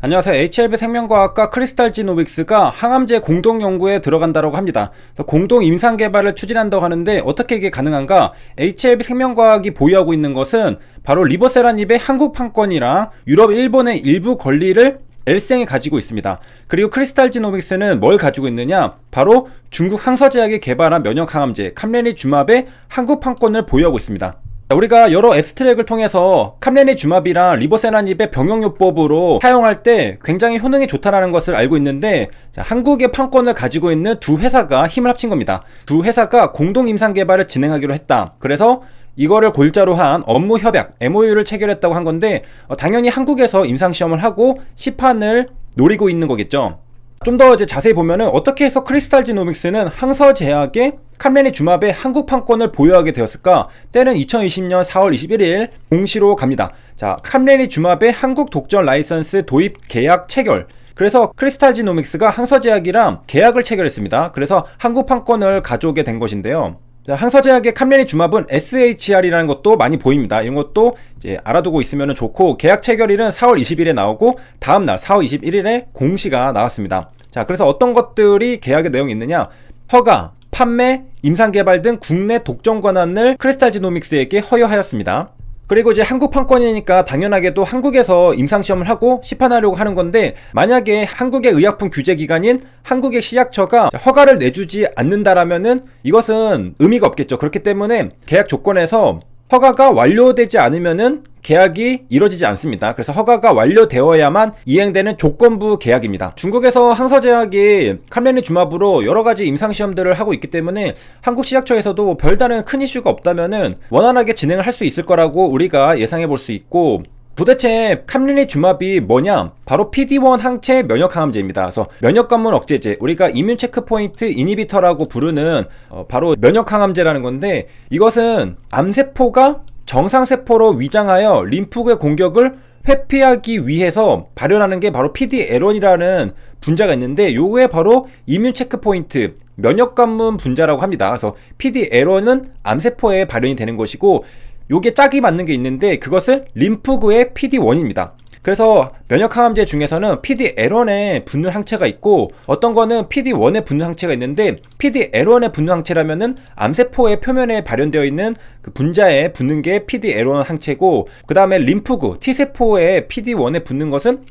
안녕하세요. HLB 생명과학과 크리스탈지노믹스가 항암제 공동 연구에 들어간다고 합니다. 공동 임상 개발을 추진한다고 하는데 어떻게 이게 가능한가? HLB 생명과학이 보유하고 있는 것은 바로 리보세라닙의 한국 판권이랑 유럽, 일본의 일부 권리를 엘생이 가지고 있습니다. 그리고 크리스탈지노믹스는 뭘 가지고 있느냐? 바로 중국 항서제약이 개발한 면역 항암제 캄레니주맙의 한국 판권을 보유하고 있습니다. 우리가 여러 앱스트랙을 통해서 캄레니주맙이랑 리보세라닙의 병용요법으로 사용할 때 굉장히 효능이 좋다는 것을 알고 있는데, 한국의 판권을 가지고 있는 두 회사가 힘을 합친 겁니다. 두 회사가 공동 임상 개발을 진행하기로 했다. 그래서 이거를 골자로 한 업무 협약 MOU를 체결했다고 한 건데, 당연히 한국에서 임상 시험을 하고 시판을 노리고 있는 거겠죠. 좀 더 이제 자세히 보면은 어떻게 해서 크리스탈지노믹스는 항서제약의 캄레니주맙의 한국 판권을 보유하게 되었을까? 때는 2020년 4월 21일 공시로 갑니다. 자, 캄레니주맙의 한국 독점 라이선스 도입 계약 체결. 그래서 크리스탈지노믹스가 항서제약이랑 계약을 체결했습니다. 그래서 한국 판권을 가져오게 된 것인데요. 항서제약의 캄레니주맙은 SHR이라는 것도 많이 보입니다. 이런 것도 이제 알아두고 있으면 좋고, 계약 체결일은 4월 20일에 나오고 다음날 4월 21일에 공시가 나왔습니다. 자, 그래서 어떤 것들이 계약의 내용이 있느냐? 허가, 판매, 임상개발 등 국내 독점 권한을 크리스탈지노믹스에게 허여하였습니다. 그리고 이제 한국 판권이니까 당연하게도 한국에서 임상시험을 하고 시판하려고 하는 건데, 만약에 한국의 의약품 규제기관인 한국의 식약처가 허가를 내주지 않는다라면은 이것은 의미가 없겠죠. 그렇기 때문에 계약 조건에서 허가가 완료되지 않으면은 계약이 이루어지지 않습니다. 그래서 허가가 완료되어야만 이행되는 조건부 계약입니다. 중국에서 항서제약이 캄레니주맙으로 여러가지 임상시험들을 하고 있기 때문에 한국 식약처에서도 별다른 큰 이슈가 없다면은 원활하게 진행을 할 수 있을 거라고 우리가 예상해 볼 수 있고, 도대체 캄레니주맙이 뭐냐? 바로 PD-1 항체 면역항암제입니다. 그래서 면역관문 억제제, 우리가 이뮨 체크포인트 이니비터라고 부르는 바로 면역항암제라는 건데, 이것은 암세포가 정상세포로 위장하여 림프구의 공격을 회피하기 위해서 발현하는 게 바로 PD-L1이라는 분자가 있는데, 요게 바로 이뮨 체크포인트 면역관문 분자라고 합니다. 그래서 PD-L1은 암세포에 발현이 되는 것이고, 요게 짝이 맞는 게 있는데 그것은 림프구의 PD-1입니다. 그래서 면역항암제 중에서는 PD-L1에 붙는 항체가 있고, 어떤 거는 PD-1에 붙는 항체가 있는데, PD-L1에 붙는 항체라면은 암세포의 표면에 발현되어 있는 그 분자에 붙는 게 PD-L1 항체고, 그 다음에 림프구 T세포에 PD-1에 붙는 것은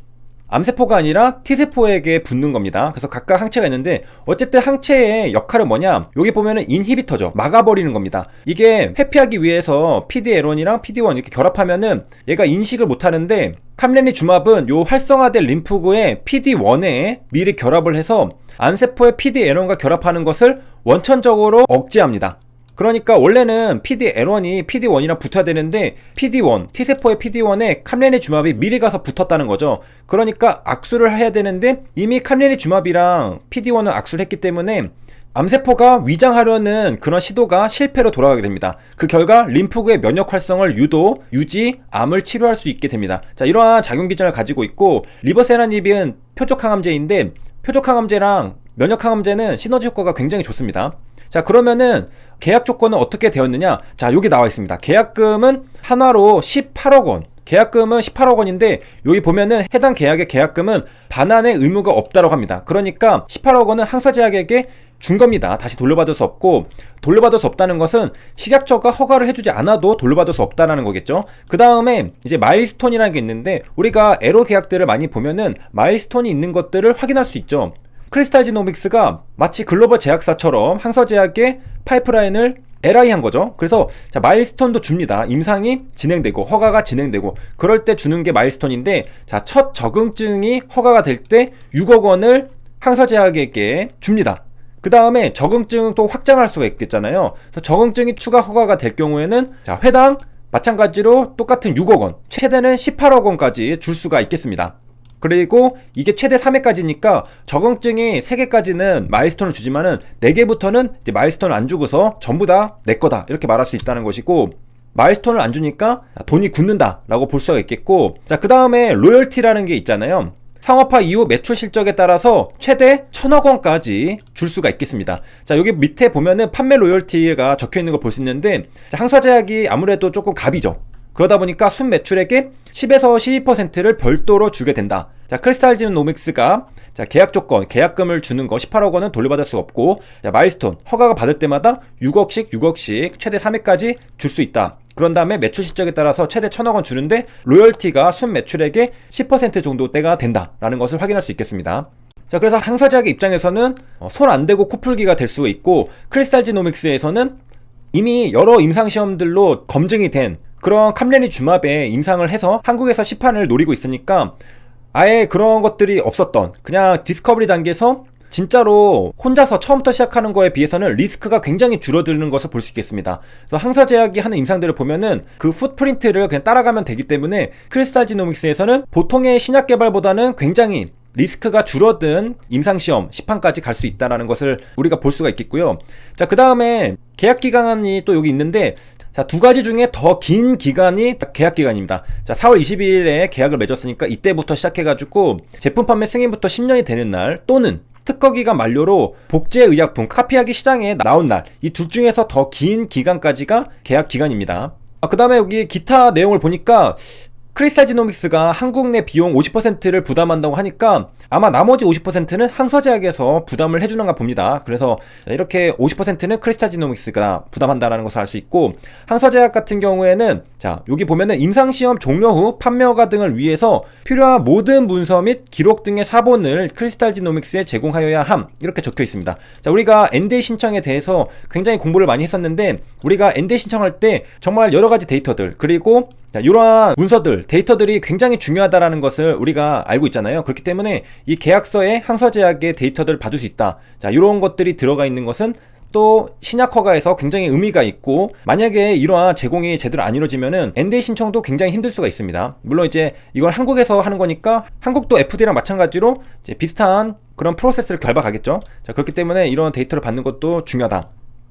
암세포가 아니라 T세포에게 붙는 겁니다. 그래서 각각 항체가 있는데, 어쨌든 항체의 역할은 뭐냐? 여기 보면은 인히비터죠. 막아버리는 겁니다. 이게 회피하기 위해서 PD-L1이랑 PD-1 이렇게 결합하면은 얘가 인식을 못하는데, 캄레니주맙은 요 활성화된 림프구에 PD-1에 미리 결합을 해서 암세포의 PD-L1과 결합하는 것을 원천적으로 억제합니다. 그러니까 원래는 PD-L1이 PD-1이랑 붙어야 되는데, PD-1, T세포의 PD-1에 캄레니주맙이 미리 가서 붙었다는 거죠. 그러니까 악수를 해야 되는데 이미 캄레니주맙이랑 PD-1은 악수를 했기 때문에 암세포가 위장하려는 그런 시도가 실패로 돌아가게 됩니다. 그 결과 림프구의 면역 활성을 유지, 암을 치료할 수 있게 됩니다. 자, 이러한 작용 기전을 가지고 있고, 리보세라닙은 표적항암제인데, 표적항암제랑 면역항암제는 시너지 효과가 굉장히 좋습니다. 자, 그러면은 계약 조건은 어떻게 되었느냐? 자, 여기 나와 있습니다. 계약금은 한화로 18억 원. 계약금은 18억 원인데, 여기 보면은 해당 계약의 계약금은 반환의 의무가 없다고 합니다. 그러니까 18억 원은 항서제약에게 준 겁니다. 다시 돌려받을 수 없고, 돌려받을 수 없다는 것은 식약처가 허가를 해주지 않아도 돌려받을 수 없다는 거겠죠. 그 다음에 이제 마일스톤이라는 게 있는데, 우리가 에로 계약들을 많이 보면은 마일스톤이 있는 것들을 확인할 수 있죠. 크리스탈지노믹스가 마치 글로벌 제약사처럼 항서제약의 파이프라인을 LI한 거죠. 그래서 자, 마일스톤도 줍니다. 임상이 진행되고 허가가 진행되고 그럴 때 주는 게 마일스톤인데, 자, 첫 적응증이 허가가 될 때 6억 원을 항서제약에게 줍니다. 그 다음에 적응증 또 확장할 수가 있겠잖아요. 그래서 적응증이 추가 허가가 될 경우에는 자, 회당 마찬가지로 똑같은 6억 원, 최대는 18억 원까지 줄 수가 있겠습니다. 그리고 이게 최대 3회까지니까 적응증이 3개까지는 마일스톤을 주지만은 4개부터는 이제 마일스톤을 안 주고서 전부 다 내 거다 이렇게 말할 수 있다는 것이고, 마일스톤을 안 주니까 돈이 굳는다 라고 볼 수가 있겠고, 자, 그 다음에 로열티라는 게 있잖아요. 상업화 이후 매출 실적에 따라서 최대 1000억 원까지 줄 수가 있겠습니다. 자, 여기 밑에 보면은 판매 로열티가 적혀 있는 걸 볼 수 있는데, 자, 항서제약이 아무래도 조금 갑이죠. 그러다 보니까 순매출액의 10에서 12%를 별도로 주게 된다. 자, 크리스탈지노믹스가 자, 계약 조건, 계약금을 주는 거 18억 원은 돌려받을 수 없고, 자, 마일스톤 허가가 받을 때마다 6억씩 최대 3회까지 줄 수 있다. 그런 다음에 매출 실적에 따라서 최대 1,000억 원 주는데 로열티가 순 매출액의 10% 정도대가 된다라는 것을 확인할 수 있겠습니다. 자, 그래서 항서제약의 입장에서는 손 안 대고 코풀기가 될 수 있고, 크리스탈지노믹스에서는 이미 여러 임상시험들로 검증이 된 그런 캄레니주맙에 임상을 해서 한국에서 시판을 노리고 있으니까 아예 그런 것들이 없었던, 그냥 디스커버리 단계에서 진짜로 혼자서 처음부터 시작하는 거에 비해서는 리스크가 굉장히 줄어드는 것을 볼 수 있겠습니다. 그래서 항사제약이 하는 임상들을 보면은 그 풋프린트를 그냥 따라가면 되기 때문에 크리스탈지노믹스에서는 보통의 신약 개발보다는 굉장히 리스크가 줄어든 임상시험 시판까지 갈 수 있다는 것을 우리가 볼 수가 있겠고요. 자, 그 다음에 계약기간이 또 여기 있는데, 자, 두 가지 중에 더 긴 기간이 계약기간입니다. 자, 4월 22일에 계약을 맺었으니까 이때부터 시작해가지고 제품 판매 승인부터 10년이 되는 날, 또는 특허기간 만료로 복제의약품 카피하기 시장에 나온 날, 이 둘 중에서 더 긴 기간까지가 계약기간입니다. 그 다음에 여기 기타 내용을 보니까 크리스탈지노믹스가 한국 내 비용 50%를 부담한다고 하니까 아마 나머지 50%는 항서제약에서 부담을 해주는가 봅니다. 그래서 이렇게 50%는 크리스탈지노믹스가 부담한다는 것을 알 수 있고, 항서제약 같은 경우에는 자, 여기 보면은 임상시험 종료 후 판매 허가 등을 위해서 필요한 모든 문서 및 기록 등의 사본을 크리스탈지노믹스에 제공하여야 함, 이렇게 적혀 있습니다. 자, 우리가 NDA 신청에 대해서 굉장히 공부를 많이 했었는데, 우리가 NDA 신청할 때 정말 여러 가지 데이터들, 그리고 이러한 문서들, 데이터들이 굉장히 중요하다라는 것을 우리가 알고 있잖아요. 그렇기 때문에 이 계약서에 항서제약의 데이터들을 받을 수 있다. 자, 이런 것들이 들어가 있는 것은 또 신약 허가에서 굉장히 의미가 있고, 만약에 이러한 제공이 제대로 안 이루어지면은 NDA 신청도 굉장히 힘들 수가 있습니다. 물론 이제 이건 한국에서 하는 거니까 한국도 FDA랑 마찬가지로 이제 비슷한 그런 프로세스를 밟아가겠죠. 자, 그렇기 때문에 이런 데이터를 받는 것도 중요하다.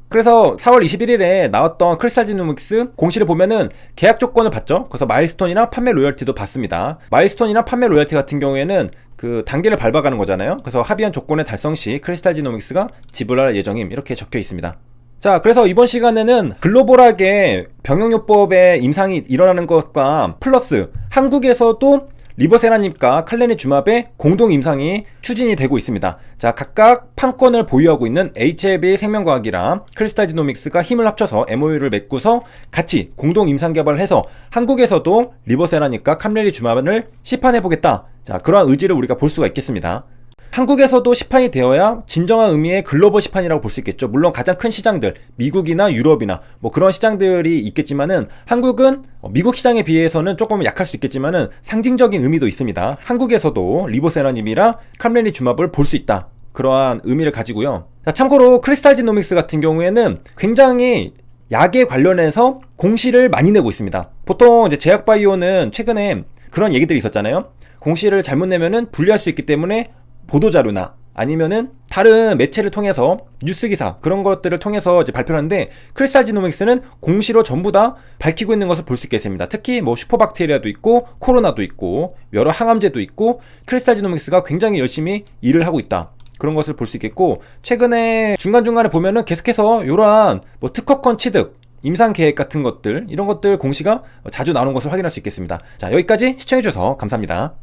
그래서 4월 21일에 나왔던 크리스탈지노믹스 공시를 보면은 계약 조건을 받죠. 그래서 마일스톤이나 판매 로열티도 받습니다. 마일스톤이나 판매 로열티 같은 경우에는 그 단계를 밟아가는 거잖아요. 그래서 합의한 조건의 달성 시 크리스탈지노믹스가 지불할 예정임, 이렇게 적혀 있습니다. 자, 그래서 이번 시간에는 글로벌하게 병용요법의 임상이 일어나는 것과 플러스 한국에서도 리버세라닙과 캄레니주맙의 공동 임상이 추진이 되고 있습니다. 자, 각각 판권을 보유하고 있는 HLB 생명과학이랑 크리스탈지노믹스가 힘을 합쳐서 MOU를 맺고서 같이 공동 임상 개발을 해서 한국에서도 리버세라닙과 캄레니주맙을 시판해보겠다. 자, 그러한 의지를 우리가 볼 수가 있겠습니다. 한국에서도 시판이 되어야 진정한 의미의 글로벌 시판이라고 볼 수 있겠죠. 물론 가장 큰 시장들, 미국이나 유럽이나 뭐 그런 시장들이 있겠지만은, 한국은 미국 시장에 비해서는 조금 약할 수 있겠지만은 상징적인 의미도 있습니다. 한국에서도 리보세라님이랑 캄레니주맙을 볼 수 있다, 그러한 의미를 가지고요. 자, 참고로 크리스탈지노믹스 같은 경우에는 굉장히 약에 관련해서 공시를 많이 내고 있습니다. 보통 이제 제약바이오는 최근에 그런 얘기들이 있었잖아요. 공시를 잘못 내면은 불리할 수 있기 때문에 보도자료나 아니면은 다른 매체를 통해서 뉴스기사, 그런 것들을 통해서 이제 발표를 하는데, 크리스탈지노믹스는 공시로 전부 다 밝히고 있는 것을 볼 수 있겠습니다. 특히 뭐 슈퍼박테리아도 있고 코로나도 있고 여러 항암제도 있고, 크리스탈지노믹스가 굉장히 열심히 일을 하고 있다, 그런 것을 볼 수 있겠고, 최근에 중간중간에 보면은 계속해서 이러한 뭐 특허권 취득, 임상 계획 같은 것들, 이런 것들 공시가 자주 나오는 것을 확인할 수 있겠습니다. 자, 여기까지 시청해주셔서 감사합니다.